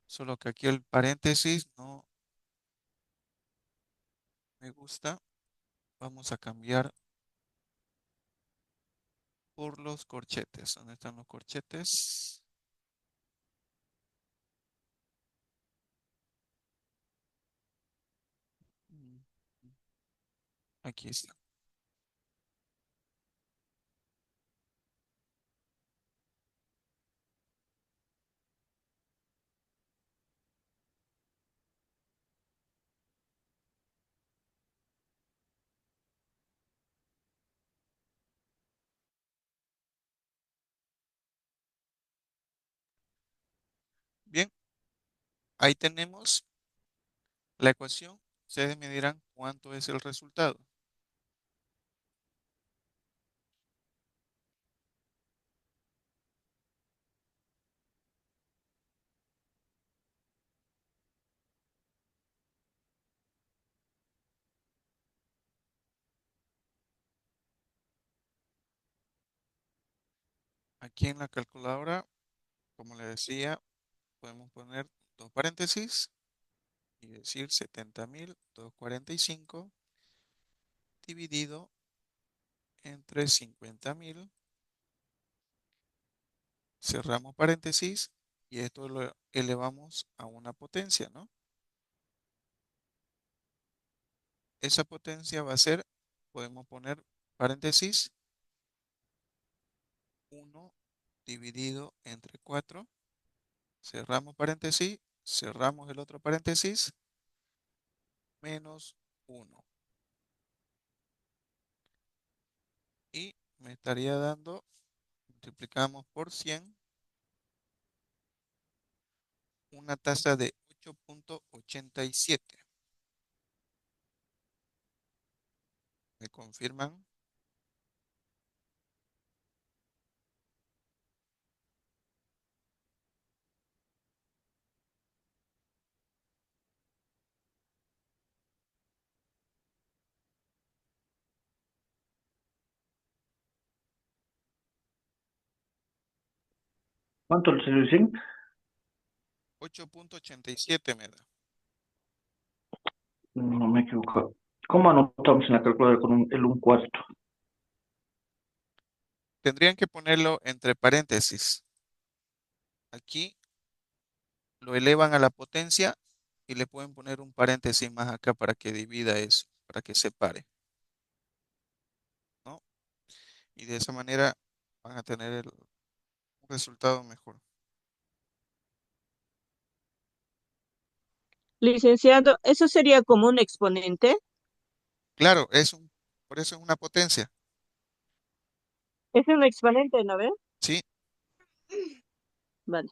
Solo que aquí el paréntesis no me gusta. Vamos a cambiar por los corchetes. ¿Dónde están los corchetes? Mm, Aquí está. Bien, ahí tenemos la ecuación. Ustedes me dirán cuánto es el resultado. Aquí en la calculadora, como les decía, podemos poner dos paréntesis y decir 70.245 dividido entre 50.000. Cerramos paréntesis y esto lo elevamos a una potencia, ¿no? Esa potencia va a ser, podemos poner paréntesis, 1 dividido entre 4. Cerramos paréntesis, cerramos el otro paréntesis, menos 1. Y me estaría dando, multiplicamos por 100, una tasa de 8.87. ¿Me confirman? ¿Cuánto le dicen? 8.87 me da. No me equivoco. ¿Cómo anotamos en la calculadora con el un cuarto? Tendrían que ponerlo entre paréntesis. Aquí lo elevan a la potencia y le pueden poner un paréntesis más acá para que divida eso, para que separe, ¿no? Y de esa manera van a tener un resultado mejor. Licenciado, ¿eso sería como un exponente? Claro, por eso es una potencia, Es un exponente, ¿no ve? ¿sí? Vale.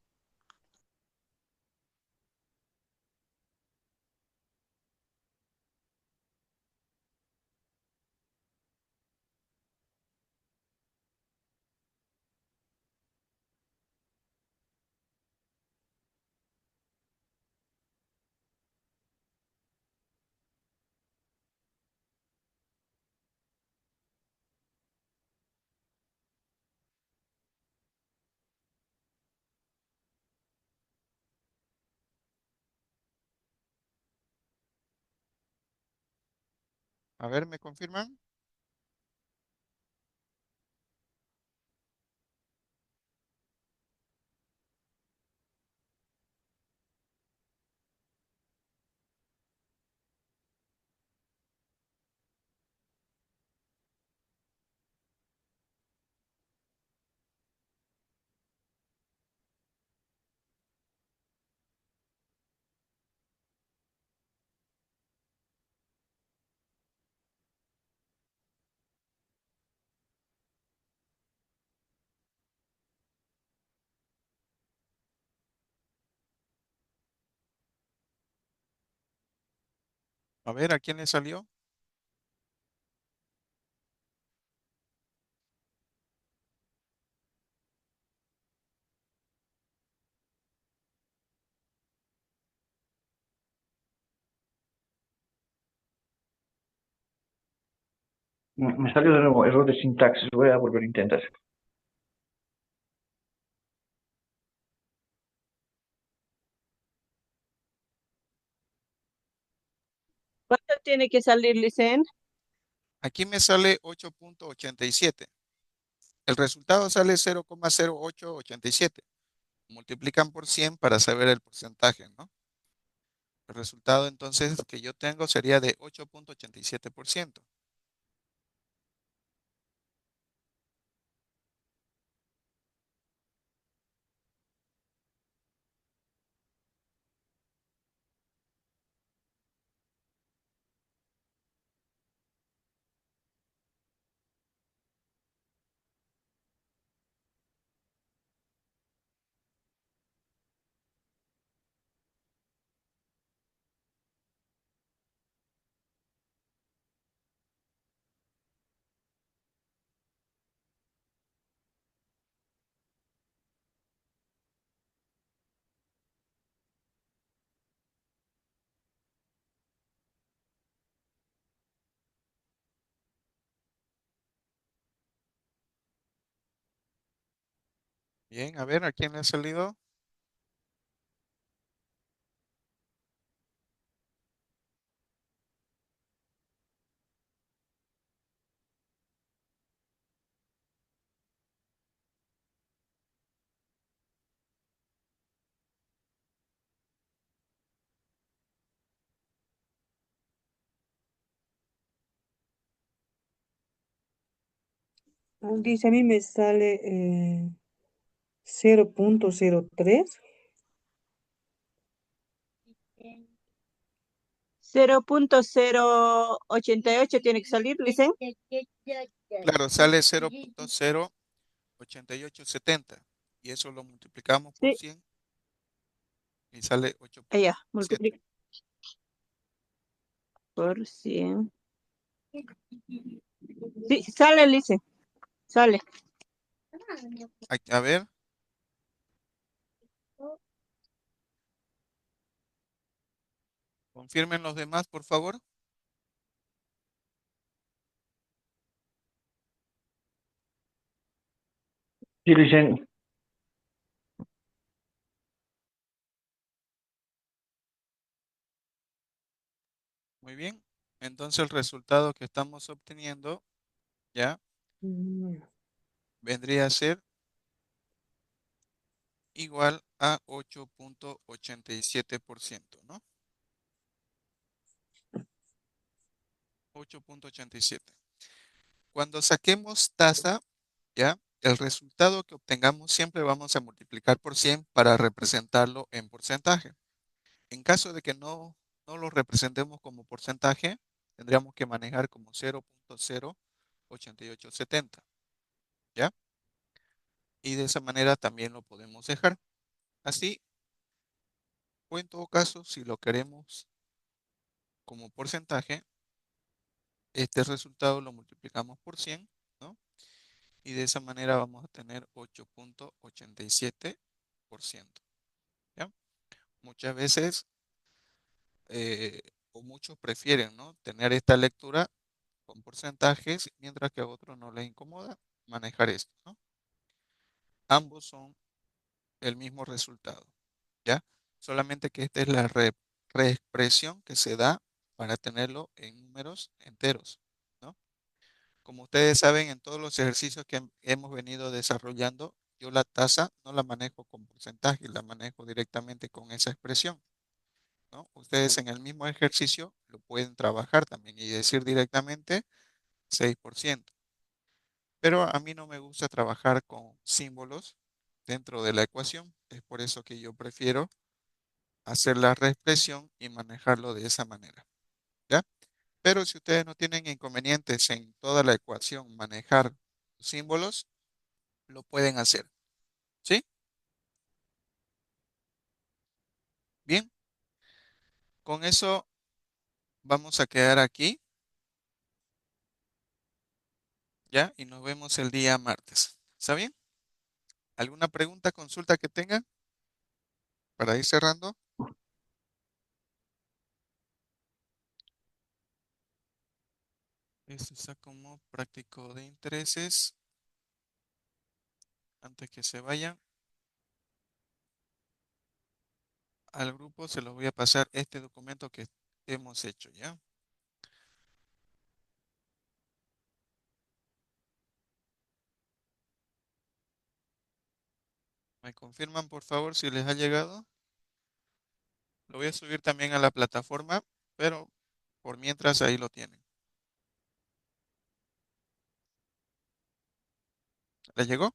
A ver, ¿me confirman? A ver, ¿a quién le salió? Me salió de nuevo error de sintaxis. Voy a volver a intentar. ¿Cuánto tiene que salir, Licen? Aquí me sale 8.87. El resultado sale 0,0887. Multiplican por 100 para saber el porcentaje, ¿no? El resultado entonces que yo tengo sería de 8.87%. Bien, a ver, ¿a quién le ha salido? Dice, a mí me sale 0.03. 0.088 tiene que salir, Licen. Claro, sale 0.08870. Y eso lo multiplicamos por Sí, 100 y sale allá, 8.7. multiplica por 100. Sí, sale, Licen, sale. A ver, confirmen los demás, por favor. Sí, Licen. Muy bien. Entonces el resultado que estamos obteniendo ya Mm, vendría a ser igual a 8.87%, ¿no? 8.87. Cuando saquemos tasa, ¿ya? El resultado que obtengamos siempre vamos a multiplicar por 100 para representarlo en porcentaje. En caso de que no lo representemos como porcentaje, tendríamos que manejar como 0.08870, ¿ya? Y de esa manera también lo podemos dejar. Así, o en todo caso, si lo queremos como porcentaje, este resultado lo multiplicamos por 100, ¿no? Y de esa manera vamos a tener 8.87%, ¿ya? Muchas veces, o muchos prefieren, ¿no? Tener esta lectura con porcentajes, mientras que a otros no les incomoda manejar esto, ¿no? Ambos son el mismo resultado, ¿ya? Solamente que esta es la reexpresión que se da para tenerlo en números enteros, ¿no? Como ustedes saben, en todos los ejercicios que hemos venido desarrollando, yo la tasa no la manejo con porcentaje, la manejo directamente con esa expresión, ¿no? Ustedes en el mismo ejercicio lo pueden trabajar también y decir directamente 6%. Pero a mí no me gusta trabajar con símbolos dentro de la ecuación. Es por eso que yo prefiero hacer la reexpresión y manejarlo de esa manera, ¿ya? Pero si ustedes no tienen inconvenientes en toda la ecuación manejar símbolos, lo pueden hacer, ¿sí? Bien, con eso vamos a quedar aquí, ¿ya? Y nos vemos el día martes. ¿Está bien? ¿Alguna pregunta, consulta que tengan para ir cerrando? Esto está como práctico de intereses. Antes que se vayan al grupo, se los voy a pasar este documento que hemos hecho, ¿ya? ¿Me confirman, por favor, si les ha llegado? Lo voy a subir también a la plataforma, pero por mientras ahí lo tienen. ¿Les llegó?